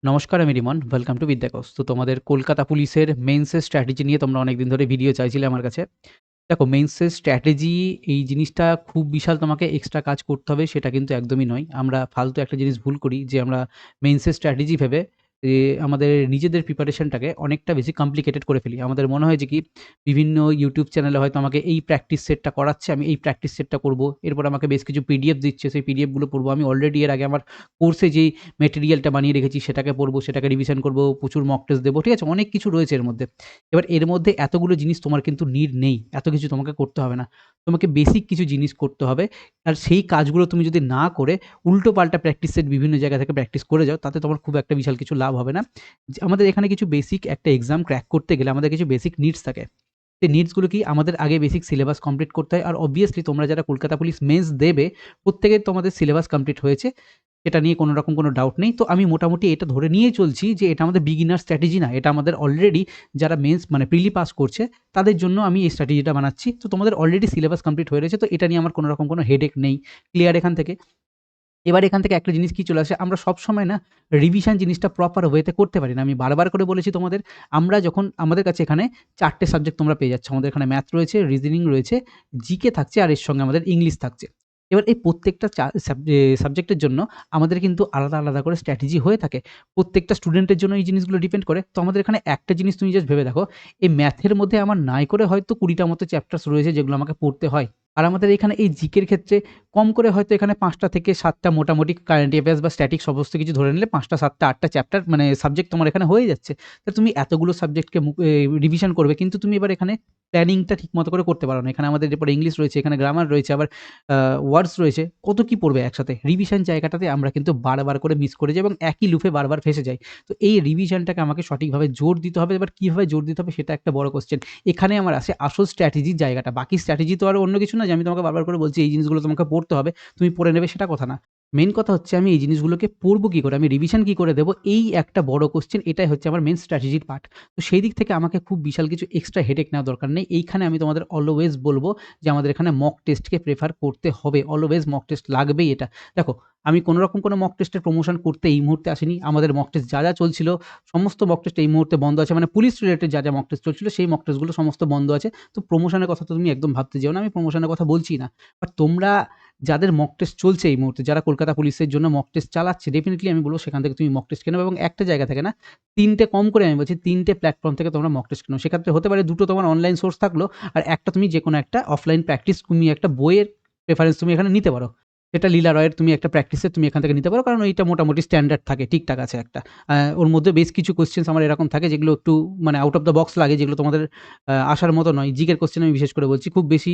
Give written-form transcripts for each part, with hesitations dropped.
নমস্কার, আমি Rimon. Welcome to বিদ্যাকোষ। তো তোমাদের কলকাতা পুলিশের মেন্সের স্ট্র্যাটেজি নিয়ে তোমরা অনেকদিন ধরে ভিডিও চাইছিলে আমার কাছে। দেখো, মেন্সের স্ট্র্যাটেজি এই জিনিসটা খুব বিশাল তোমাকে এক্সট্রা কাজ করতে হবে সেটা কিন্তু একদমই নয়। আমরা ফালতু একটা জিনিস ভুল করি যে আমরা মেন্সের স্ট্র্যাটেজি ভেবে এ আমাদের নিজেদের প্রিপারেশনটাকে অনেকটা বেশি কমপ্লিকেটেড করে ফেলি। আমাদের মনে হয় যে কি বিভিন্ন YouTube চ্যানেলে হয়তো আমাকে এই প্র্যাকটিস সেটটা করাচ্ছে, আমি এই প্র্যাকটিস সেটটা করব। এরপর আমাকে বেশ কিছু পিডিএফ দিচ্ছে, সেই পিডিএফ গুলো পড়বো। আমি অলরেডি এর আগে আমার কোর্সে যেই মেটেরিয়ালটা বানিয়ে রেখেছি সেটাকে পড়বো, সেটাকে রিভিশন করব, প্রচুর মক টেস্ট দেবো। ঠিক আছে? অনেক কিছু রয়েছে এর মধ্যে। এবার এর মধ্যে এতগুলো জিনিস তোমার কিন্তু নিড নেই। এত কিছু তোমাকে করতে হবে না। তোমাকে বেসিক কিছু জিনিস করতে হবে। আর সেই কাজগুলো তুমি যদি না করে উল্টোপাল্টা প্র্যাকটিস সেট বিভিন্ন জায়গা থেকে প্র্যাকটিস করে যাও, তাতে তোমার খুব একটা বিশাল কিছু লাভ হবে না। যে আমাদের এখানে কিছু বেসিক একটা এক্সাম ক্র্যাক করতে গেলে আমাদের কিছু বেসিক নিডস থাকে। সেই নিডসগুলো কি? আমাদের আগে বেসিক সিলেবাস কমপ্লিট করতে হয়। আর অবভিয়াসলি তোমরা যারা কলকাতা পুলিশ মেন্স দেবে, প্রত্যেকের তোমাদের সিলেবাস কমপ্লিট হয়েছে। এটা নিয়ে কোনো রকম কোনো ডাউট নেই। তো আমি মোটামুটি এটা ধরে নিয়েই চলছি যে এটা আমাদের বিগিনার স্ট্র্যাটেজি না। এটা আমাদের অলরেডি যারা মেন্স মানে প্রিলি পাস করছে তাদের জন্য আমি এই স্ট্র্যাটেজিটা বানাচ্ছি। তো তোমাদের অলরেডি সিলেবাস কমপ্লিট হয়ে রয়েছে। তো এটা নিয়ে আমার কোনো রকম কোনো হেডেক নেই। ক্লিয়ার এখান থেকে? এবার এখান থেকে একটা জিনিস কি চলে আসে, আমরা সবসময় না রিভিশন জিনিসটা প্রপার ওয়েতে করতে পারি না। আমি বারবার করে বলেছি তোমাদের, আমরা যখন আমাদের কাছে এখানে ৪ টে সাবজেক্ট তোমরা পেয়ে যাচ্ছ। আমাদের এখানে ম্যাথ রয়েছে, রিজনিং রয়েছে, জিকে থাকছে আর এর সঙ্গে আমাদের ইংলিশ থাকছে। এবার এই প্রত্যেকটা সাবজেক্টের জন্য আমাদের কিন্তু আলাদা, আলাদা করে স্ট্র্যাটেজি হয়ে থাকে। প্রত্যেকটা স্টুডেন্টের জন্য এই জিনিসগুলো ডিপেন্ড করে। তো আমাদের এখানে একটা জিনিস তুমি জাস্ট ভেবে দেখো, এই ম্যাথের মধ্যে আমার নাই করে হয়তো ২০ টা মতো চ্যাপ্টার্স রয়েছে যেগুলো আমাকে পড়তে হয়। আর আমাদের এখানে এই জিকের ক্ষেত্রে কম করে হয়তো এখানে ৫ টা থেকে ৭ টা মোটামুটি কারেন্ট অ্যাফেয়ার্স বা স্ট্যাটিক সমস্ত কিছু ধরে নিলে ৫ টা, ৭ টা, ৮ টা চ্যাপ্টার মানে সাবজেক্ট তোমার এখানে হয়ে যাচ্ছে। তো তুমি এতগুলো সাবজেক্টকে রিভিশন করবে কিন্তু তুমি এবার এখানে প্ল্যানিংটা ঠিকমতো করে করতে পারো না। এখানে আমাদের এরপরে ইংলিশ রয়েছে, এখানে গ্রামার রয়েছে, আবার ওয়ার্ডস রয়েছে। কত কি পড়বে একসাথে? রিভিশন জায়গাটাতে আমরা কিন্তু বারবার করে মিস করে যাই এবং একই লুপে বারবার ফেঁসে যাই। তো এই রিভিশনটাকে আমাকে সঠিকভাবে জোর দিতে হবে। এবার কিভাবে জোর দিতে হবে সেটা একটা বড় কোয়েশ্চেন। এখানে আমার আসে আসল স্ট্র্যাটেজির জায়গাটা। বাকি স্ট্র্যাটেজি তো আর অন্য কিছু না যে আমি তোমাকে বারবার করে বলছি এই জিনিসগুলো তোমাকে পড়তে হবে। তুমি পড়ে নেবে সেটা কথা না। মেইন কথা হচ্ছে আমি এই জিনিসগুলোকে পড়বো কি করে? আমি রিভিশন কি করে দেবো? এই একটা বড় কোয়েশ্চেন। এটাই হচ্ছে আমার মেইন স্ট্র্যাটেজির পার্ট। তো সেই দিক থেকে আমাকে খুব বিশাল কিছু এক্সট্রা হেডেক নেওয়ার দরকার নেই। এইখানে আমি তোমাদের অলওয়েজ বলব যে আমাদের এখানে মক টেস্টকে প্রেফার করতে হবে। অলওয়েজ মক টেস্ট লাগবেই এটা। দেখো, আমি কোনো রকম কোনো মক টেস্টের প্রমোশন করতে এই মুহূর্তে আসিনি। আমাদের মক টেস্ট যা, যা চলছিল সমস্ত মক টেস্ট এই মুহূর্তে বন্ধ আছে। মানে পুলিশ রিলেটেড যা, যা মক টেস্ট চলছিল সেই মক টেস্টগুলো সমস্ত বন্ধ আছে। তো প্রমোশনের কথা তো তুমি একদম ভাবতে যেও না। আমি প্রমোশনের কথা বলছিই না। বাট তোমরা যাদের মক টেস্ট চলছে এই মুহূর্তে, যারা কলকাতা পুলিশের জন্য মক টেস্ট চালাচ্ছে, ডেফিনিটলি আমি বলব সেখান থেকে তুমি মক টেস্ট কিনে নাও এবং একটা জায়গা থেকে না, ৩ টে কম করে আমি বলছি ৩ টে প্ল্যাটফর্ম থেকে তোমরা মক টেস্ট কিনো। সেক্ষেত্রে হতে পারে ২ টো তোমার অনলাইন সোর্স থাকলো আর একটা তুমি যেকোনো একটা অফলাইন প্র্যাকটিস তুমি একটা বইয়ের রেফারেন্স তুমি এখানে নিতে পারো। সেটা লীলা রয়ের তুমি একটা প্র্যাকটিসের তুমি এখান থেকে নিতে পারো। কারণ ওইটা মোটামুটি স্ট্যান্ডার্ড থাকে, ঠিকঠাক আছে একটা। ওর মধ্যে বেশ কিছু কোয়েশ্চেনস আমার এরকম থাকে যেগুলো একটু মানে আউট অফ দ্য বক্স লাগে, যেগুলো তোমাদের আসার মতো নয়। জিকের কোয়েশ্চেন আমি বিশেষ করে বলছি। খুব বেশি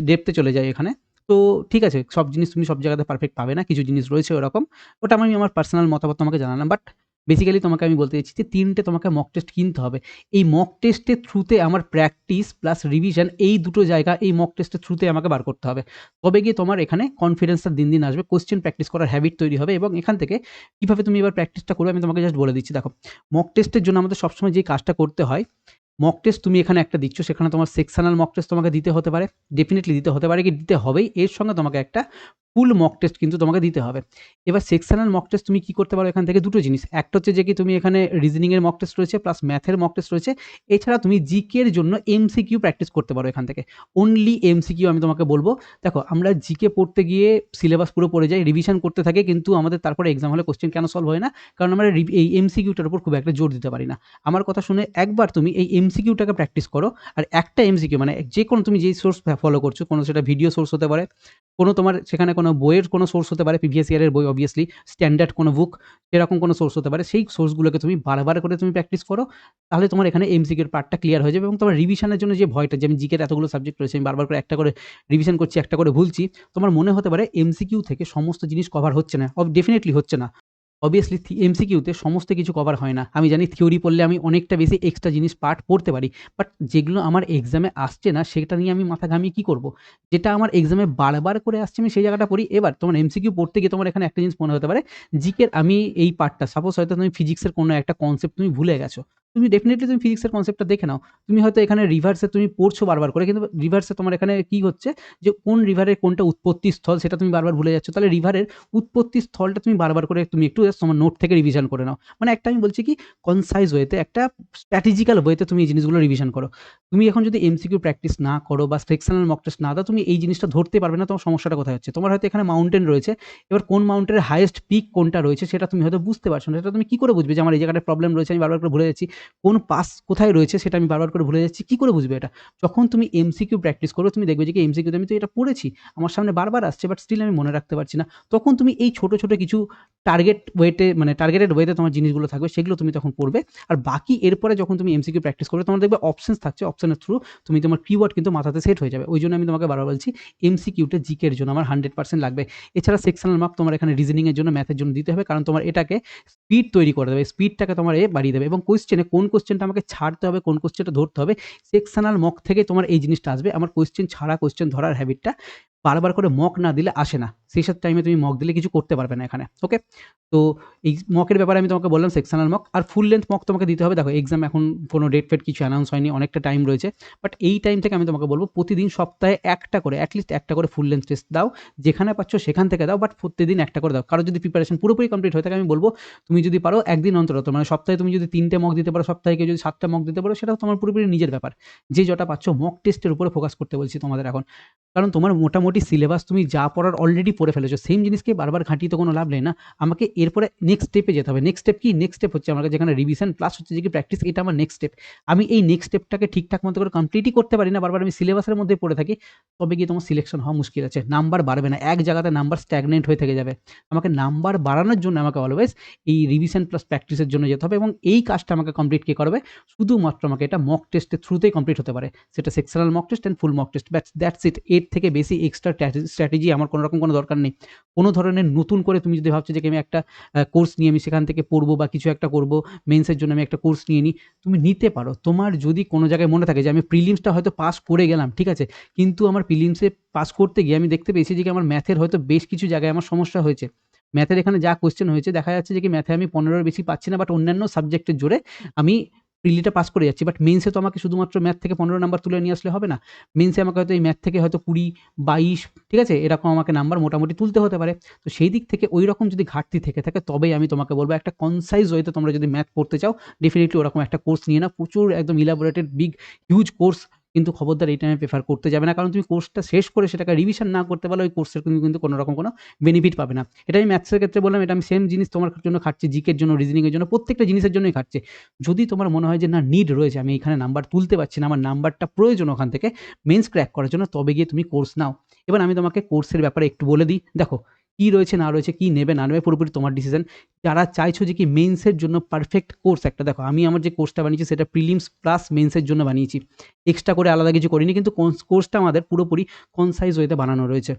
ডেপথ এ চলে যায় এখানে। তো ঠিক আছে, সব জিনিস তুমি সব জায়গাতে পারফেক্ট পাবে না। কিছু জিনিস রয়েছে ওরকম। ওটা আমি আমার পার্সোনাল মতামত তোমাকে জানালাম। বাট বেসিক্যালি তোমাকে আমি বলতে চাইছি যে ৩ টে তোমাকে মক টেস্ট কিনতে হবে। এই মক টেস্টের থ্রুতে আমার প্র্যাকটিস প্লাস রিভিশন এই দুটো জায়গা এই মক টেস্টের থ্রুতে আমাকে বার করতে হবে। তবে গিয়ে তোমার এখানে কনফিডেন্সটা দিন, দিন আসবে। কোয়েশ্চেন প্র্যাকটিস করার হ্যাবিট তৈরি হবে এবং এখান থেকে কিভাবে তুমি এবার প্র্যাকটিসটা করবে আমি তোমাকে জাস্ট বলে দিচ্ছি। দেখো, মক টেস্টের জন্য আমাদের সবসময় যে কাজটা করতে হয়, মক টেস্ট তুমি এখানে একটা দিচ্ছ, সেখানে তোমার সেকশনাল মক টেস্ট তোমাকে দিতে হতে পারে। ডেফিনিটলি দিতে হতে পারে কি দিতে হবেই। এর সঙ্গে তোমাকে একটা ফুল মক টেস্ট কিন্তু তোমাকে দিতে হবে। এবার সেকশনাল মক টেস্ট তুমি কি করতে পারো এখান থেকে ২ টো জিনিস। একটা হচ্ছে যে কি তুমি এখানে রিজনিং এর মক টেস্ট রয়েছে প্লাস ম্যাথের মক টেস্ট রয়েছে। এছাড়া তুমি জিকে এর জন্য এমসিকিউ প্র্যাকটিস করতে পারো এখান থেকে। অনলি এমসিকিউ আমি তোমাকে বলব। দেখো, আমরা জিকে পড়তে গিয়ে সিলেবাস পুরো পড়ে যাই, রিভিশন করতে থাকি কিন্তু আমাদের তারপরে এক্সাম হলে কোয়েশ্চেন কেন সলভ হয় না? কারণ আমরা এই এমসিকিউটার উপর খুব একটা জোর দিতে পারি না। আমার কথা শুনে একবার তুমি এই এমসিকিউটাকে প্র্যাকটিস করো। আর একটা এমসিকিউ মানে যেকোনো তুমি যেই সোর্স ফলো করছো, কোনো সেটা ভিডিও সোর্স হতে পারে, কোনো তোমার সেখানে কোনো বইয়ের কোনো সোর্স হতে পারে, প্রিভিয়াস ইয়ারের বই অবভিয়াসলি, স্ট্যান্ডার্ড কোনো বুক, এরকম কোনো সোর্স হতে পারে। সেই সোর্সগুলোকে তুমি বারবার করে তুমি প্র্যাকটিস করো। তাহলে তোমার এখানে এমসিকিউর পার্টটা ক্লিয়ার হয়ে যাবে এবং তোমার রিভিশনের জন্য যে ভয়টা যে আমি জিকের এতগুলো সাবজেক্ট রয়েছে, আমি বারবার করে একটা করে রিভিশন করছি, একটা করে ভুলছি। তোমার মনে হতে পারে এমসিকিউ থেকে সমস্ত জিনিস কভার হচ্ছে না। ডেফিনিটলি হচ্ছে না। অবভিয়াসলি এমসিকিউতে সমস্ত কিছু কভার হয় না। আমি জানি থিওরি পড়লে আমি অনেকটা বেশি এক্সট্রা জিনিস পার্ট পড়তে পারি। বাট যেগুলো আমার এক্সামে আসছে না সেটা নিয়ে আমি মাথা ঘামিয়ে কি করব? যেটা আমার এক্সামে বারবার করে আসছে আমি সেই জায়গাটা পড়ি। এবার তোমার এমসিকিউ পড়তে গিয়ে তোমার এখানে একটা জিনিস মনে হতে পারে, জিকের আমি এই পার্টটা সাপোজ হয়তো তুমি ফিজিক্সের কোনো একটা কনসেপ্ট তুমি ভুলে গেছো। তুমি ডেফিনিটলি তুমি ফিজিক্সের কনসেপ্টটা দেখে নাও। তুমি হয়তো এখানে রিভার্সে তুমি পড়ছো বারবার করে, কিন্তু রিভার্সে তোমার এখানে কি হচ্ছে যে কোন রিভারের কোনটা উৎপত্তি স্থল সেটা তুমি বারবার ভুলে যাচ্ছ। তাহলে রিভারের উৎপত্তি স্থলটা তুমি বারবার করে তুমি একটু জাস্ট তোমার নোট থেকে রিভিশন করে নাও। মানে একটা আমি বলছি কি কনসাইজ ওয়েতে একটা স্ট্র্যাটেজিক্যাল ওয়েতে তুমি এই জিনিসগুলো রিভিশন করো। তুমি এখন যদি এমসিকিউ প্র্যাকটিস না করো বা সেকশনাল মক টেস্ট না দাও, তুমি এই জিনিসটা ধরতে পারবে না তোমার সমস্যাটা কোথায় হচ্ছে। তোমার হয়তো এখানে মাউন্টেন রয়েছে, এবার কোন মাউন্টেনের হাইয়েস্ট পিক কোনটা রয়েছে সেটা তুমি হয়তো বুঝতে পারছো না। সেটা তুমি কি করে বুঝবে যে আমার এই জায়গাটায় প্রবলেম রয়েছে, আমি বারবার করে ভুলে যাচ্ছি। কোন পাস কোথায় রয়েছে সেটা আমি বারবার করে ভুলে যাচ্ছি। কি করে বুঝবে এটা? যখন তুমি এমসিকিউ প্র্যাকটিস করবে তুমি দেখবে যে কি এমসিকিউতে আমি তো এটা পড়েছি। আমার সামনে বারবার আসছে বাট স্টিল আমি মনে রাখতে পারছি না। তখন তুমি এই ছোট, ছোট কিছু টার্গেটেড ওয়েতে তোমার জিনিসগুলো থাকবে সেগুলো তুমি তখন পড়বে। আর বাকি এরপরে যখন তুমি এমসিকিউ প্র্যাকটিস করবে তোমার দেখবে অপশনস থাকছে। অপশনের থ্রু তুমি তোমার কিওয়ার্ড কিন্তু মাথাতে সেট হয়ে যাবে। ওইজন্য আমি তোমাকে বারবার বলছি এমসিকিউটা জিকে এর জন্য আমার 100% লাগবে। এছাড়া সেকশনাল মার্ক তোমার এখানে রিজনিং এর জন্য, ম্যাথের জন্য দিতে হবে। কারণ তোমার এটাকে স্পিড তৈরি করে দেবে। স্পিডটাকে তোমার বাড়িয়ে দেবে এবং কোয়েশ্চেনে কোন কোয়েশ্চেনটা আমাকে ছাড়তে হবে, কোন কোয়েশ্চেনটা ধরতে হবে, সেকশনাল মক থেকে তোমার এই জিনিসটা আসবে। আমার কোয়েশ্চেন ছাড়া কোয়েশ্চেন ধরার হ্যাবিটটা বারবার করে মক না দিলে আসে না। সেইসব টাইমে তুমি মক দিলে কিছু করতে পারবে না এখানে। ওকে? তো এই মকের ব্যাপারে আমি তোমাকে বললাম সেকশনাল মক। আর ফুল লেন্থ মক তোমাকে দিতে হবে। দেখো এক্সাম এখন কোনো ডেট ফেট কিছু অ্যানাউন্স হয়নি, অনেকটা টাইম রয়েছে। বাট এই টাইম থেকে আমি তোমাকে বলব প্রতিদিন সপ্তাহে একটা করে এটলিস্ট একটা করে ফুল লেন্থ টেস্ট দাও। যেখানে পাচ্ছ সেখান থেকে দাও, বাট প্রত্যেকদিন একটা করে দাও। কারো যদি প্রিপারেশন পুরোপুরি কমপ্লিট হয়ে থাকে আমি বলব তুমি যদি পারো একদিন অন্তর মানে সপ্তাহে তুমি যদি 3টে মক দিতে পারো, সপ্তাহে কেউ যদি 7টা মক দিতে পারো, সেটাও তোমার পুরোপুরি নিজের ব্যাপার। যে যটা পাচ্ছ মক টেস্টের উপরে ফোকাস করতে বলছি তোমাদের এখন। কারণ তোমার মোটামুটি সিলেবাস তুমি যা পড়ার অলরেডি পড়ে ফেলেছো। সেম জিনিসকে বারবার ঘাঁটিয়ে তো কোনো লাভ নেই না। আমাকে এরপরে নেক্সট স্টেপে যেতে হবে। নেক্সট স্টেপ কি? নেক্সট স্টেপ হচ্ছে আমার কাছে যেখানে রিভিশন প্লাস হচ্ছে যে কি প্র্যাকটিস, এটা আমার নেক্সট স্টেপ। আমি এই নেক্সট স্টেপটাকে ঠিকঠাক মতো করে কমপ্লিটই করতে পারি না, বারবার আমি সিলেবাসের মধ্যে পড়ে থাকি, তবে গিয়ে তোমার সিলেকশন হওয়া মুশকিল আছে। নাম্বার বাড়বে না। এক জায়গাতে নাম্বার স্ট্যাগনেন্ট হয়ে থেকে যাবে। আমাকে নাম্বার বাড়ানোর জন্য আমাকে অলওয়েজ এই রিভিশন প্লাস প্র্যাকটিসের জন্য যেতে হবে এবং এই কাজটা আমাকে কমপ্লিট কে করাবে? শুধুমাত্র আমাকে এটা মক টেস্টের থ্রুতেই কমপ্লিট হতে পারে। সেটা sectional mock test and full mock test. That's it. এর থেকে বেশি এক্সট্রা স্ট্র্যাটেজি আমার কোনো রকম কোনো দরকার নেই। কোনো ধরনের নতুন করে তুমি যদি ভাবছো যে আমি একটা কোর্স নিয়ে আমি সেখান থেকে পড়বো বা কিছু একটা করবো, মেন্সের জন্য আমি একটা কোর্স নিয়ে নিই, তুমি নিতে পারো। তোমার যদি কোনো জায়গায় মনে থাকে যে আমি প্রিলিমসটা হয়তো পাস করে গেলাম, ঠিক আছে? কিন্তু আমার প্রিলিমসে পাস করতে গিয়ে আমি দেখতে পেয়েছি যে কি আমার ম্যাথের হয়তো বেশ কিছু জায়গায় আমার সমস্যা হয়েছে। ম্যাথের এখানে যা কোয়েশ্চেন হয়েছে দেখা যাচ্ছে যে কি ম্যাথে আমি 15 এর বেশি পাচ্ছি না, বাট অন্যান্য সাবজেক্টের জোরে আমি প্রিলিটা পাস করে যাচ্ছি। বাট মেন্সে তো আমাকে শুধুমাত্র ম্যাথ থেকে 15 নাম্বার তুলে নিয়ে আসলে হবে না। মেন্সে আমাকে হয়তো এই ম্যাথ থেকে হয়তো 20, 22, ঠিক আছে? এরকম আমাকে নাম্বার মোটামুটি তুলতে হতে পারে। তো সেই দিক থেকে ঐরকম যদি ঘাটতি থেকে থাকে তবেই আমি তোমাকে বলব একটা কনসাইজ ওয়েতে তোমরা যদি ম্যাথ পড়তে চাও ডেফিনিটলি ওরকম একটা কোর্স নিয়ে নাও। প্রচুর একদম ইলাবোরেটেড বিগ হিউজ কোর্স, কিন্তু খবরদার এই টাইমে প্রেফার করতে যাবে না। কারণ তুমি কোর্সটা শেষ করে সেটাকে রিভিশন না করতে পারলে ওই কোর্সের তুমি কিন্তু কোনো রকম কোনো বেনিফিট পাবে না। এটা আমি ম্যাথসের ক্ষেত্রে বললাম, এটা আমি সেম জিনিস তোমার জন্য খাটছি, জিকের জন্য, রিজনিং এর জন্য, প্রত্যেকটা জিনিসের জন্যই খাটছি। যদি তোমার মনে হয় যে না নিড রয়েছে, আমি এখানে নাম্বার তুলতে পারছি না, আমার নাম্বারটা প্রয়োজন ওখান থেকে মেন্স ক্র্যাক করার জন্য, তবে গিয়ে তুমি কোর্স নাও। এবার আমি তোমাকে কোর্সের ব্যাপারে একটু বলে দিই। দেখো কি রয়েছে না রয়েছে, কি নেবে না নেবে পুরোপুরি তোমার ডিসিশন। যারা চাইছো যে কি মেন্সের জন্য পারফেক্ট কোর্স একটা, দেখো আমি আমার যে কোর্সটা বানিয়েছি সেটা প্রিলিমস প্লাস মেন্সের জন্য বানিয়েছি। এক্সট্রা করে আলাদা কিছু করিনি, কিন্তু কোর্সটা আমাদের পুরোপুরি কনসাইজ ওয়েতে বানানো রয়েছে।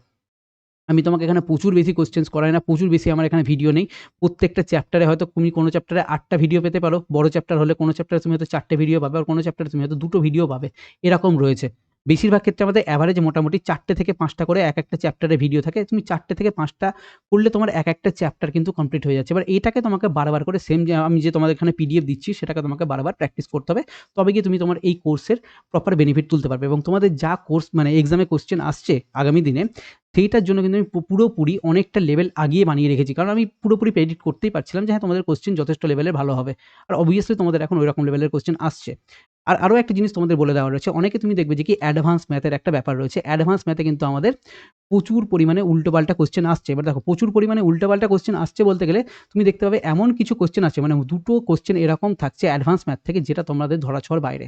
আমি তোমাকে এখানে প্রচুর বেশি কোয়েশ্চেন্স করাই না, প্রচুর বেশি আমার এখানে ভিডিও নেই। প্রত্যেকটা চ্যাপ্টারে হয়তো তুমি কোনো চ্যাপ্টারে 8টা ভিডিও পেতে পারো। বড় চ্যাপ্টার হলে কোনো চ্যাপ্টারে তুমি হয়তো 4টে ভিডিও পাবে, আর কোনো চ্যাপ্টারে তুমি হয়তো 2টো ভিডিও পাবে। এরকম রয়েছে। বেশিরভাগ ক্ষেত্রে আমাদের এভারেজ মোটামুটি 4টে থেকে 5টা করে একটা চ্যাপ্টারে ভিডিও থাকে। তুমি 4টে থেকে 5টা করলে তোমার একটা চ্যাপ্টার কিন্তু কমপ্লিট হয়ে যাচ্ছে। এবার এটাকে তোমাকে বারবার করে সেম যে আমি যে তোমাদের এখানে পিডিএফ দিচ্ছি সেটাকে তোমাকে বারবার প্র্যাকটিস করতে হবে। তবে গিয়ে তুমি তোমার এই কোর্সের প্রপার বেনিফিট তুলতে পারবে এবং তোমাদের যা কোর্স মানে এক্সামে কোয়েশ্চেন আসছে আগামী দিনে সেইটার জন্য কিন্তু আমি পুরোপুরি অনেকটা লেভেল আগিয়ে বানিয়ে রেখেছি। কারণ আমি পুরোপুরি প্রেডিক্ট করতেই পারছিলাম যে হ্যাঁ, তোমাদের কোয়েশ্চেন যথেষ্ট লেভেলের ভালো হবে। আর অবভিয়াসলি তোমাদের এখন ঐরকম লেভেলের কোয়েশ্চেন আসছে। আর আরো একটা জিনিস তোমাদের বলে দেওয়া রয়েছে। অনেকে তুমি দেখবে যে কি অ্যাডভান্স ম্যাথের একটা ব্যাপার রয়েছে। অ্যাডভান্স ম্যাথে কিন্তু আমাদের প্রচুর পরিমাণে উল্টোপাল্টা কোয়েশ্চেন আসছে। এবার দেখো প্রচুর পরিমাণে উল্টোপাল্টা কোয়েশ্চেন আসছে বলতে গেলে তুমি দেখতে পাবে এমন কিছু কোয়েশ্চেন আছে, মানে 2টো কোয়েশ্চেন এরকম থাকছে অ্যাডভান্স ম্যাথ থেকে যেটা তোমাদের ধরাছোঁয়ার বাইরে।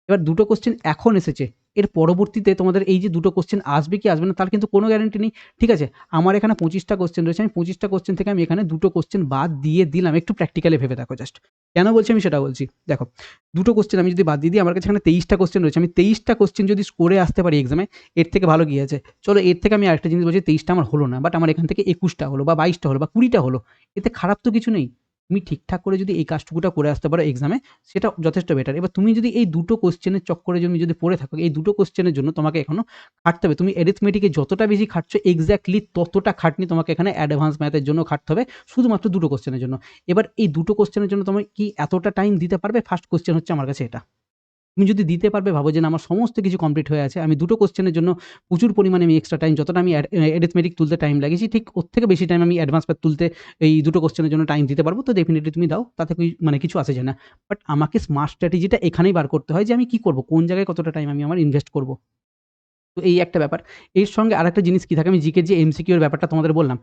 এবার 2টো কোয়েশ্চেন এখন এসেছে। এর পরবর্তীতে তোমাদের এই যে 2টো কোয়েশ্চেন আসবে কি আসবে না তার কিন্তু কোনো গ্যারান্টি নেই। ঠিক আছে? আমার এখানে 25টা কোয়েশ্চেন রয়েছে। আমি 25টা কোয়েশ্চেন থেকে আমি এখানে 2টো কোয়েশ্চেন বাদ দিয়ে দিলাম। একটু প্র্যাকটিক্যালি ভেবে দেখো জাস্ট। কেন বলছি আমি সেটা বলছি। দেখো 2টো কোয়েশ্চেন আমি যদি বাদ দিয়ে দিই, আমার কাছে এখানে 23টা কোয়েশ্চেন রয়েছে। আমি 23টা কোয়েশ্চেন যদি করে আসতে পারি এক্সামে, এর থেকে ভালো কি আছে? চলো এর থেকে আমি আরেকটা জিনিস বলছি, 23টা আমার হলো না। বাট আমার এখান থেকে 21টা হলো বা 22টা হলো বা 20টা হলো। এতে খারাপ তো কিছু নেই। তুমি ঠিকঠাক করে যদি এই কাজটুকুটা করে আসতে পারো এক্সামে, সেটা যথেষ্ট বেটার। এবার তুমি যদি এই দুটো কোশ্চেনের চক্করে যদি পড়ে থাকো, এই দুটো কোশ্চেনের জন্য তোমাকে এখনো খাটতে হবে। তুমি অ্যারিথমেটিকে যতটা বেশি খাটছো এক্স্যাক্টলি ততটা খাটনি তোমাকে এখানে অ্যাডভান্স ম্যাথের জন্য খাটতে হবে, শুধুমাত্র দুটো কোশ্চেনের জন্য। এবার এই দুটো কোশ্চেনের জন্য তুমি কি এতটা টাইম দিতে পারবে? ফার্স্ট কোশ্চেন হচ্ছে আমার কাছে এটা। তুমি যদি দিতে পারবে, ভাবো যে না আমার সমস্ত কিছু কমপ্লিট হয়ে আছে, আমি দুটো কোশ্চেনের জন্য প্রচুর পরিমাণে আমি এক্সট্রা টাইম, যতটা আমি অ্যারিথমেটিক তুলতে টাইম লাগিয়েছি ঠিক ওর থেকে বেশি টাইম আমি অ্যাডভান্স ম্যাথ তুলতে এই দুটো কোশ্চেনের জন্য টাইম দিতে পারবো, তো ডেফিনিটলি তুমি দাও, তাতে মানে কিছু আসে যায় না। বাট আমাকে স্মার্ট স্ট্র্যাটেজিটা এখানেই বার করতে হয় যে আমি কি করব, কোন জায়গায় কতটা টাইম আমি আমার ইনভেস্ট করব। তো এই একটা ব্যাপার। এর সঙ্গে আরেকটা জিনিস কি থাকে, আমি জিকের যে এমসিকিউ এর ব্যাপারটা তোমাদের বললাম।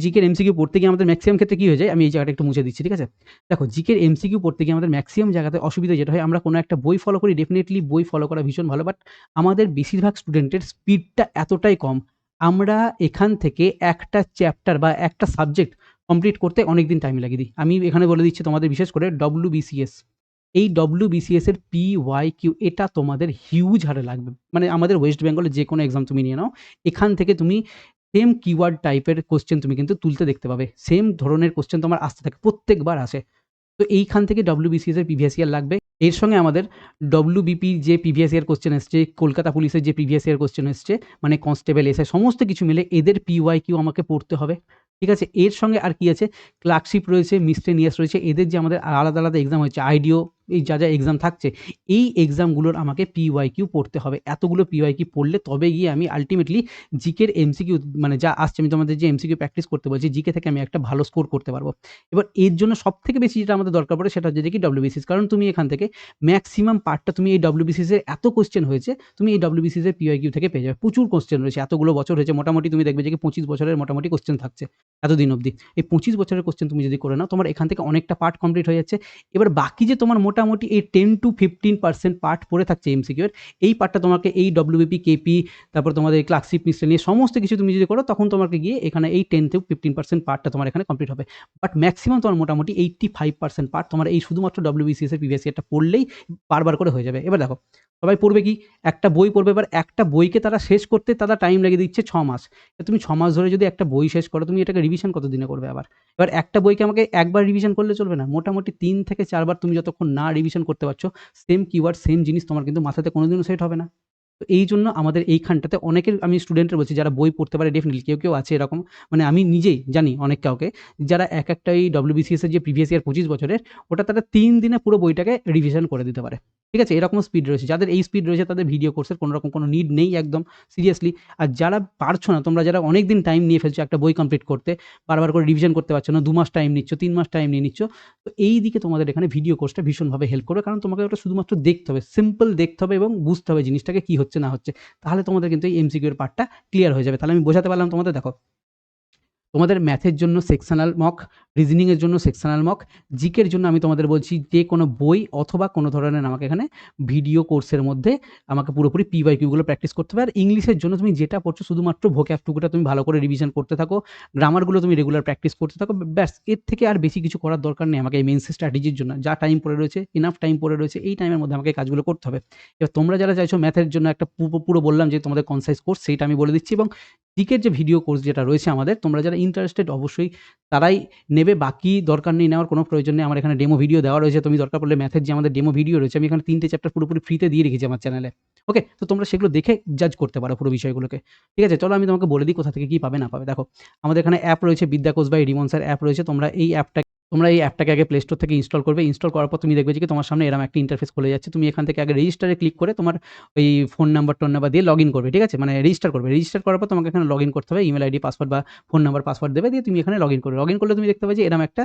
জিকের এমসিকিউ পড়তে গিয়ে আমাদের ম্যাক্সিমাম ক্ষেত্রে কি হয়ে যায়, আমি এই জায়গাটা একটু মুছে দিচ্ছি, ঠিক আছে? দেখো, জিকের এমসিকিউ পড়তে গিয়ে আমাদের ম্যাক্সিমাম জায়গাতে অসুবিধা যেটা হয়, আমরা কোনো একটা বই ফলো করি, ডেফিনিটলি বই ফলো করা ভীষণ ভালো। বাট আমাদের বেশিরভাগ স্টুডেন্টের স্পিডটা এতটাই কম, আমরা এখান থেকে একটা চ্যাপ্টার বা একটা সাবজেক্ট কমপ্লিট করতে অনেকদিন টাইম লাগিয়ে দিই। আমি এখানে বলে দিচ্ছি তোমাদের, বিশেষ করে ডব্লিউবিসিএস। এই ডব্লিউবিসিএস এর পিওয়াইকিউ এটা তোমাদের হিউজ হারে লাগবে। মানে আমাদের ওয়েস্ট বেঙ্গলের যেকোনো এক্সাম তুমি নিয়ে নাও, এখান থেকে তুমি সেম কিওয়ার্ড টাইপের কোয়েশ্চেন তুমি কিন্তু তুলতে দেখতে পাবে। সেম ধরনের কোয়েশ্চেন তোমার আসতে থাকে, প্রত্যেকবার আসে। তো এইখান থেকে ডব্লিউবিসিএস এর প্রিভিয়াস ইয়ার লাগবে। এর সঙ্গে আমাদের ডব্লিউবিপি যে প্রিভিয়াস ইয়ার কোয়েশ্চেন এসছে, কলকাতা পুলিশের যে প্রিভিয়াস ইয়ার কোয়েশ্চেন এসছে, মানে কনস্টেবল, এসআই সমস্ত কিছু মিলে এদের পিওয়াইকিউ আমাকে পড়তে হবে। ঠিক আছে? এর সঙ্গে আর কি আছে, ক্লার্কশিপ রয়েছে, মিসলেনিয়াস রয়েছে, এদের যে আমাদের আলাদা, আলাদা এক্সাম হচ্ছে, আইডিও, এই যা এক্সাম থাকছে, এই এক্সামগুলোর আমাকে পিওয়াইকিউ পড়তে হবে। এতগুলো পিওয়াইকিউ পড়লে তবে গিয়ে আমি আল্টিমেটলি জিকের এমসিকিউ, মানে যা আসছে, আমি তোমাদের যে এমসিকিউ প্র্যাকটিস করতে বলছি, জিকে থেকে আমি একটা ভালো স্কোর করতে পারবো। এবার এর জন্য সবথেকে বেশি যেটা আমাদের দরকার পড়ে সেটা হচ্ছে যে কি ডব্লিউবিসিএস। কারণ তুমি এখান থেকে ম্যাক্সিমাম পার্টটা তুমি এই ডব্লিউবিসিএস এর এত কোয়েশ্চেন হয়েছে, তুমি এই ডব্লিউবিসিএস এর পিওয়াইকিউ থেকে পেয়ে যাবে। প্রচুর কোয়েশ্চেন রয়েছে, এতগুলো বছর হয়েছে, মোটামুটি তুমি দেখবে যে কি 25 বছরের মোটামুটি কোয়েশ্চেন থাকছে এতদিন অবধি। এই 25 বছরের কোয়েশ্চেন তুমি যদি করে নাও, তোমার এখান থেকে অনেকটা পার্ট কমপ্লিট হয়ে যাচ্ছে। এবার বাকি যে তোমার মোটামুটি এই 10-15% পার্ট পড়ে থাকছে এমসিকিউ এর, এই পার্টটা তোমাকে এই ডব্লিউবিপি, কেপি, তারপর তোমাদের ক্লার্কশিপ, মিসলেনিয়াস সমস্ত কিছু তুমি যদি করো, তখন তোমাকে গিয়ে এখানে এই 10-15% পার্টটা তোমার এখানে কমপ্লিট হবে। বাট ম্যাক্সিমাম তোমার মোটামুটি 85% পার্ট তোমার এই শুধুমাত্র ডব্লিউবিসিএস এর প্রিভিয়াস ইয়ারটা পড়লেই বারবার করে হয়ে যাবে। এবার দেখো, সবাই পড়বে কি, একটা বই পড়বে। এবার একটা বইকে তারা শেষ করতে তারা টাইম লাগিয়ে দিচ্ছে 6 মাস। তুমি 6 মাস ধরে যদি একটা বই শেষ করো, তুমি এটাকে রিভিশন কত দিনে করবে আবার? এবার একটা বইকে আমাকে একবার রিভিশন করলে চলবে না, মোটামুটি 3 থেকে 4 বার তুমি যতক্ষণ না রিভিশন করতে পারছো, সেম কিওয়ার্ড সেম জিনিস তোমার কিন্তু মাথাতে কোনোদিনও সেট হবে না। তো এইজন্য আমাদের এইখানটাতে অনেকের, আমি স্টুডেন্টরা বলছি যারা বই পড়তে পারে, ডেফিনিটলি কেউ আছে এরকম, মানে আমি নিজেই জানি অনেক কাউকে, যারা একটা এই ডব্লিউবিসিএস এর যে প্রিভিয়াস ইয়ার 25 বছরের, ওটা তারা 3 দিনে পুরো বইটাকে রিভিশন করে দিতে পারে। ঠিক আছে? এরকমও স্পিড রয়েছে। যাদের এই স্পিড রয়েছে তাদের ভিডিও কোর্সের কোনো রকম কোনো নিড নেই একদম, সিরিয়াসলি। আর যারা পারছো না, তোমরা যারা অনেকদিন টাইম নিয়ে ফেলছো একটা বই কমপ্লিট করতে, বারবার করে রিভিশন করতে পারছো না, 2 মাস টাইম নিচ্ছ, 3 মাস টাইম নিয়ে নিচ্ছ, তো এই দিকে তোমাদের এখানে ভিডিও কোর্সটা ভীষণভাবে হেল্প করবে। কারণ তোমাকে ওটা শুধুমাত্র দেখতে হবে, সিম্পল দেখতে হবে এবং বুঝতে হবে জিনিসটাকে কি হচ্ছে না হচ্ছে। তাহলে তোমাদের কিন্তু এই এমসিকিউ এর পার্টটা ক্লিয়ার হয়ে যাবে। তাহলে আমি বোঝাতে পারলাম তোমাদের। দেখো, তোমাদের ম্যাথের জন্য সেকশনাল মক, রিজনিং এর জন্য সেকশনাল মক, জিকের জন্য আমি তোমাদের বলছি যে কোনো বই অথবা কোনো ধরনের আমাকে এখানে ভিডিও কোর্সের মধ্যে আমাকে পুরোপুরি পিওয়াইকিউ গুলো প্র্যাকটিস করতে হবে। আর ইংলিশের জন্য তুমি যেটা পড়ছো শুধুমাত্র ভোক্যাব টুকুটা তুমি ভালো করে রিভিশন করতে থাকো, গ্রামারগুলো তুমি রেগুলার প্র্যাকটিস করতে থাকো, ব্যাস। এর থেকে আর বেশি কিছু করার দরকার নেই আমাকে এই মেন্স স্ট্র্যাটেজির জন্য। যা টাইম পড়ে রয়েছে, ইনাফ টাইম পড়ে রয়েছে, এই টাইমের মধ্যে আমাকে কাজগুলো করতে হবে। এবার তোমরা যারা চাইছো ম্যাথের জন্য একটা পুরো বললাম যে তোমাদের কনসাইজ কোর্স, সেইটা আমি বলে দিচ্ছি। এবং জিকের যে ভিডিও কোর্স যেটা রয়েছে আমাদের, তোমরা যারা ইন্টারেস্টেড অবশ্যই তারাই নেবে, বাকি দরকার নেই, নেওয়ার কোনো প্রয়োজন নেই। আমার এখানে ডেমো ভিডিও দেওয়া রয়েছে, তুমি দরকার পড়লে ম্যাথের যে আমাদের ডেমো ভিডিও রয়েছে, আমি এখানে 3টে চ্যাপ্টার পুরোপুরি ফ্রিতে দিয়ে রেখেছি আমার চ্যানেলে। ওকে? তো তোমরা সেগুলো দেখে জাজ করতে পারো পুরো বিষয়গুলোকে। ঠিক আছে? চলো আমি তোমাকে বলে দিই কোথা থেকে কি পাবে না পাবে। দেখো, আমাদের এখানে অ্যাপ রয়েছে, বিদ্যাকোষ বাই রিমন স্যার অ্যাপ রয়েছে। তোমরা এই অ্যাপটাকে আগে প্লে স্টোর থেকে ইনস্টল করবে। ইনস্টল করার পর তুমি দেখবে যে কি তোমার সামনে এরকম একটা ইন্টারফেস খুলে যাচ্ছে। তুমি এখান থেকে আগে রেজিস্টারে ক্লিক করে তোমার ওই ফোন নাম্বার দিয়ে লগইন করবে। ঠিক আছে? মানে রেজিস্টার করবে। রেজিস্টার করার পর তোমাকে এখানে লগইন করতে হবে। ইমেল আইডি, পাসওয়ার্ড বা ফোন নাম্বার, পাসওয়ার্ড দেবে, দিয়ে তুমি এখানে লগইন করবে। লগইন করলে তুমি দেখতে পাবে যে এরকম একটা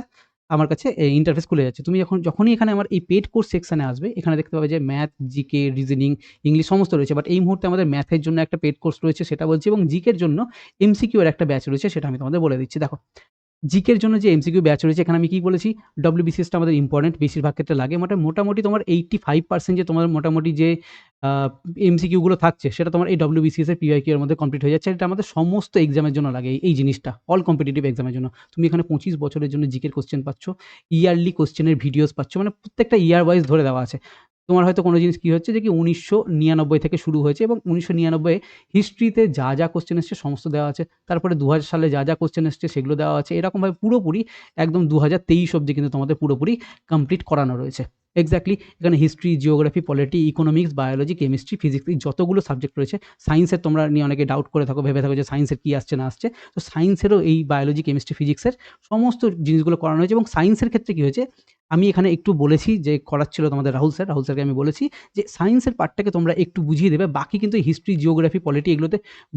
আমার কাছে ইন্টারফেস খুলে যাচ্ছে। তুমি যখনই এখানে আমার এই পেইড কোর্স সেকশনে আসবে, এখানে দেখতে পাবে যে ম্যাথ, জিকে, রিজনিং, ইংলিশ সমস্ত রয়েছে। বাট এই মুহূর্তে আমাদের ম্যাথের জন্য একটা পেইড কোর্স রয়েছে, সেটা বলছি, এবং জিকের জন্য এমসিকিউ এর একটা ব্যাচ রয়েছে, সেটা আমি তোমাদের বলে দিচ্ছি। দেখো, জিকের জন্য যে এমসিকিউ ব্যাচ রয়েছে, এখানে আমি কি বলেছি, ডব্লিউবিসিএসটা আমাদের ইম্পর্টেন্ট, বেশিরভাগ ক্ষেত্রে লাগে। মোটামুটি তোমার 85% যে তোমার মোটামুটি যে এমসিকিউ গুলো থাকছে, সেটা তোমার এই ডব্লিউবিসিএস এর পিওয়াইকিউ এর মধ্যে কমপ্লিট হয়ে যাচ্ছে। এটা আমাদের সমস্ত এক্সামের জন্য লাগে এই জিনিসটা, অল কম্পিটিটিভ এক্সামের জন্য। তুমি এখানে 25 বছরের জন্য জিকের কোশ্চেন পাচ্ছ, ইয়ারলি কোশ্চেনের ভিডিওস পাচ্ছ, মানে প্রত্যেকটা ইয়ার ওয়াইজ ধরে দেওয়া আছে। তোমার হয়তো কোনো জিনিস কি হচ্ছে যে কি ১৯৯৯ থেকে শুরু হয়েছে এবং ১৯৯৯ হিস্ট্রিতে যা কোয়েশ্চেন এসছে সমস্ত দেওয়া আছে। তারপরে ২০০০ সালে যা কোয়েশ্চেন এসছে সেগুলো দেওয়া আছে। এরকমভাবে পুরোপুরি একদম ২০২৩ অব্দি কিন্তু তোমাদের পুরোপুরি কমপ্লিট করানো রয়েছে। এক্সাক্টলি এখানে history, geography, polity, economics, biology, chemistry, physics এই যতগুলো সাবজেক্ট রয়েছে, সায়েন্সের তোমরা নিয়ে অনেকে ডাউট করে থাকো, ভেবে থাকো যে সায়েন্সের কি আসছে না আসছে। তো সায়েন্সেরও এই বায়োলজি, কেমিস্ট্রি, ফিজিক্সের সমস্ত জিনিসগুলো করানো হয়েছে এবং সায়েন্সের ক্ষেত্রে কি হয়েছে, আমি এখানে একটু বলেছি যে করাচ্ছিল তোমাদের রাহুল স্যারকে আমি বলেছি যে সায়েন্সের পার্টটাকে তোমরা একটু বুঝিয়ে দেবে। বাকি কিন্তু হিস্ট্রি, জিওগ্রাফি, পলিটি এগুলোতে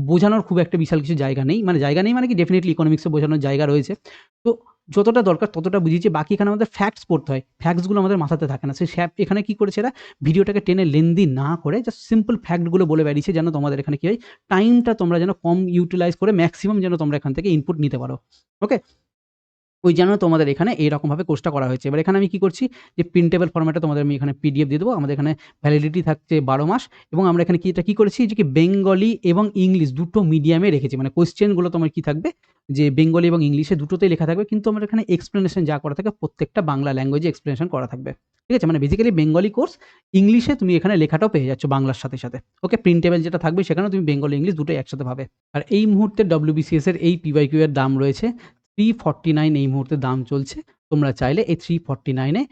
বোঝানোর খুব একটা বিশাল কিছু জায়গা নেই। জায়গা নেই মানে কি ডেফিনিটলি ইকোনমিক্সে বোঝানোর জায়গা রয়েছে। তো যতটা দরকার ততটা বুঝিয়েছি। বাকি এখানে আমাদের ফ্যাক্টস পড়তে হয়। ফ্যাক্টসগুলো আমাদের মাথাতে থাকে না। সেই এখানে কি করেছে এরা ভিডিওটাকে টেনে লেন্দি না করে জাস্ট সিম্পল ফ্যাক্টগুলো বলে বেরিয়েছে যেন তোমাদের এখানে কি হয় টাইমটা তোমরা যেন কম ইউটিলাইজ করে ম্যাক্সিমাম যেন তোমরা এখান থেকে ইনপুট নিতে পারো। ওকে? ওই জন্য তোমাদের এখানে এইরকমভাবে কোর্সটা করা হয়েছে। এবার এখানে আমি কি করছি যে প্রিন্টেবল ফরম্যাটে তোমাদের আমি এখানে পিডিএফ দিয়ে দেবো। আমাদের এখানে ভ্যালিডিটি থাকছে ১২ মাস এবং আমরা এখানে কি করেছি যে কি বেঙ্গলি এবং ইংলিশ দুটো মিডিয়ামে রেখেছি। কোয়েশ্চেনগুলো তোমার কি থাকবে যে বেঙ্গলি এবং ইংলিশে দুটোতেই লেখা থাকবে। কিন্তু আমার এখানে এক্সপ্লেনেশন যা করা থাকে প্রত্যেকটা বাংলা ল্যাঙ্গুয়েজে এক্সপ্লেনেশন করা থাকবে। ঠিক আছে? বেসিক্যালি বেঙ্গলি কোর্স, ইংলিশে তুমি এখানে লেখাটাও পেয়ে যাচ্ছ বাংলার সাথে। ওকে? প্রিন্টেবল যেটা থাকবে সেখানেও তুমি বেঙ্গলি, ইংলিশ দুটোই একসাথে পাবে। আর এই মুহূর্তে WBCS এর এই PYQ এর দাম রয়েছে 349 এই মুহূর্তে দাম চলছে। তোমরা চাইলে এই 349 এ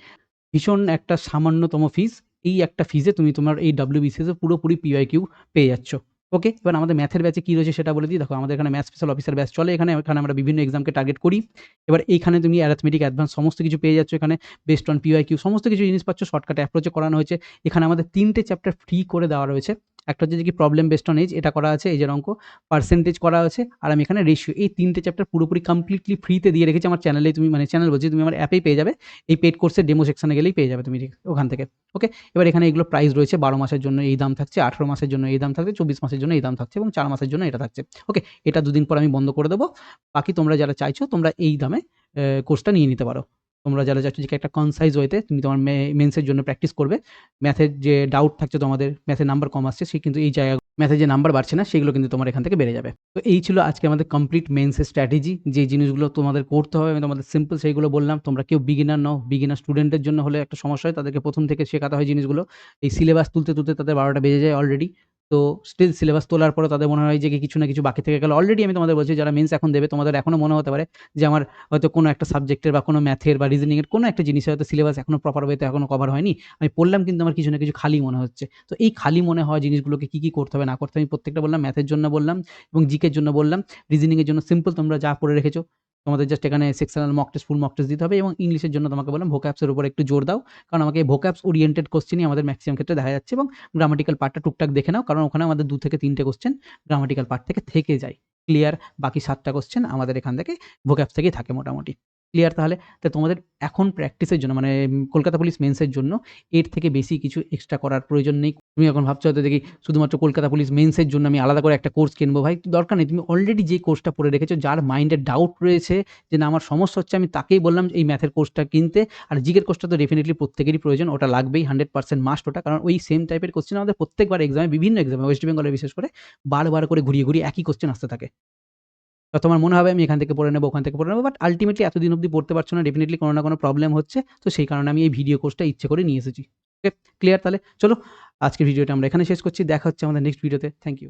ভীষণ একটা সামান্যতম ফিস, এই একটা ফিসে তুমি তোমার এই WBCS এর পুরোপুরি PYQ পেয়ে যাচ্ছ। ওকে? এবার আমাদের ম্যাথের ব্যাচে কি রয়েছে সেটা বলে দিই। দেখো আমাদের এখানে ম্যাথ স্পেশাল অফিসার ব্যাচ চলে। এখানে আমরা বিভিন্ন এক্সামকে টার্গেট করি। এবার এইখানে তুমি অ্যারিথমেটিক, অ্যাডভান্স সমস্ত কিছু পেয়ে যাচ্ছ এখানে বেসড অন PYQ সমস্ত কিছু জিনিস পাচ্ছ শর্টকাট অ্যাপ্রোচে করানো হয়েছে। এখানে আমাদের ৩ টে চ্যাপ্টার ফ্রি করে দেওয়া রয়েছে। একটা হচ্ছে যে কি প্রবলেম বেসড অন এজ এটা করা আছে, এজের অঙ্ক, পার্সেন্টেজ করা আছে আর আমি এখানে রেশিও এই ৩ টে চ্যাপ্টার পুরোপুরি কমপ্লিটলি ফ্রিতে দিয়ে রেখেছি আমার চ্যানেলেই। তুমি চ্যানেল বলছি তুমি আমার অ্যাপেই পেয়ে যাবে। এই পেইড কোর্সের ডেমো সেকশনে গেলেই পেয়ে যাবে তুমি ওখান থেকে। ওকে? এবার এখানে এগুলো প্রাইস রয়েছে ১২ মাসের জন্য এই দাম থাকছে, ১৮ মাসের জন্য এই দাম থাকছে, ২৪ মাসের জন্য এই দাম থাকছে এবং ৪ মাসের জন্য এটা থাকছে। ওকে? এটা ২ দিন পর আমি বন্ধ করে দেবো। বাকি তোমরা যারা চাইছো তোমরা এই দামে কোর্সটা নিয়ে নিতে পারো। তোমরা যারা চাচ্ছ যে একটা কনসাইজ ওয়েতে তুমি তোমার মেন্সের জন্য প্র্যাকটিস করবে। ম্যাথের যে ডাউট থাকছে তোমাদের, ম্যাথের নাম্বার কম আসছে সে কিন্তু এই জায়গা ম্যাথে যে নাম্বার বাড়ছে না সেগুলো কিন্তু তোমার এখান থেকে বেড়ে যাবে। তো এই ছিল আজকে আমাদের কমপ্লিট মেন্সের স্ট্র্যাটেজি। যে জিনিসগুলো তোমাদের করতে হবে আমি তোমাদের সিম্পল সেইগুলো বললাম। তোমরা কেউ বিগিনার নও, বিগিনার স্টুডেন্টের জন্য হলে একটা সমস্যা হয়, তাদেরকে ১ম থেকে শেখাতে হয় জিনিসগুলো। এই সিলেবাস তুলতে তাদের ১২টা বেজে যায় অলরেডি। তো স্টিল সিলেবাস তোলার পরেও তাদের মনে হয় যে কিছু না কিছু বাকি থেকে গেল। অলরেডি আমি তোমাদের বলছি যারা মেন্স এখন দেবে তোমাদের এখনো মনে হতে পারে যে আমার হয়তো কোনো একটা সাবজেক্টের বা কোনো ম্যাথের বা রিজনিং এর কোনো একটা জিনিসের হয়তো সিলেবাস এখনো প্রপার ওয়েতে এখনো কভার হয়নি। আমি পড়লাম কিন্তু আমার কিছু না কিছু খালি মনে হচ্ছে। তো এই খালি মনে হওয়া জিনিসগুলোকে কি করতে হবে না করতে হবে আমি প্রত্যেকটা বললাম। ম্যাথের জন্য বললাম এবং জিকের জন্য বললাম। রিজনিং এর জন্য সিম্পল তোমরা যা পড়ে রেখেছো তোমাদের জাস্ট এখানে sectional mock test, full mock test দিতে হবে এবং ইংলিশের জন্য তোমাকে বললাম ভোক্যাবস এর উপর একটু জোর দাও। কারণ আমাকে ভোক্যাবস ওরিয়েন্টেড কোশ্চেনই আমাদের ম্যাক্সিমাম ক্ষেত্রে দেখা যাচ্ছে এবং গ্রামাটিক্যাল পার্টটা টুকটাক দেখে নাও। কারণ ওখানে আমাদের ২ থেকে ৩ টে কোশ্চেন গ্রামাটিক্যাল পার্ট থেকে যায়। ক্লিয়ার? বাকি ৭ টা কোশ্চেন আমাদের এখান থেকে ভোক্যাবস থেকেই থাকে মোটামুটি। ক্লিয়ার তাহলে? তো তোমাদের এখন প্র্যাকটিসের জন্য কলকাতা পুলিশ মেন্সের জন্য এর থেকে বেশি কিছু এক্সট্রা করার প্রয়োজন নেই। তুমি এখন ভাবছো হয়তো দেখি শুধুমাত্র কলকাতা পুলিশ মেন্সের জন্য আমি আলাদা করে একটা কোর্স কিনবো। ভাই দরকার নেই। তুমি অলরেডি যে কোর্সটা পড়ে রেখেছো, যার মাইন্ডে ডাউট রয়েছে যে না আমার সমস্যা হচ্ছে, আমি তাকেই বললাম এই ম্যাথের কোর্সটা কিনতে। আর জিকের কোর্সটা তো ডেফিনিটলি প্রত্যেকেরই প্রয়োজন। ওটা লাগবেই 100% মাস্ট ওটা। কারণ ওই সেম টাইপের কোশ্চেন আমাদের প্রত্যেকবার এক্সামে, বিভিন্ন এক্সামে ওয়েস্ট বেঙ্গলের বিশেষ করে বারবার করে ঘুরিয়ে একই কোশ্চেন আসতে থাকে। তোমার মনে হবে আমি এখান থেকে পড়ে নেবো, ওখান থেকে পড়ে নেবো। বাট আল্টিমেটলি এতদিন অব্দি পড়তে পারছো না। ডেফিনিটলি কোনো না কোনো প্রবলেম হচ্ছে। তো সেই কারণে আমি এই ভিডিও কোর্সটা ইচ্ছে করে নিয়ে এসেছি। ওকে? ক্লিয়ার তাহলে? চলো আজকের ভিডিওটা আমরা এখানে শেষ করছি। দেখা হচ্ছে আমাদের নেক্সট ভিডিওতে। Thank you.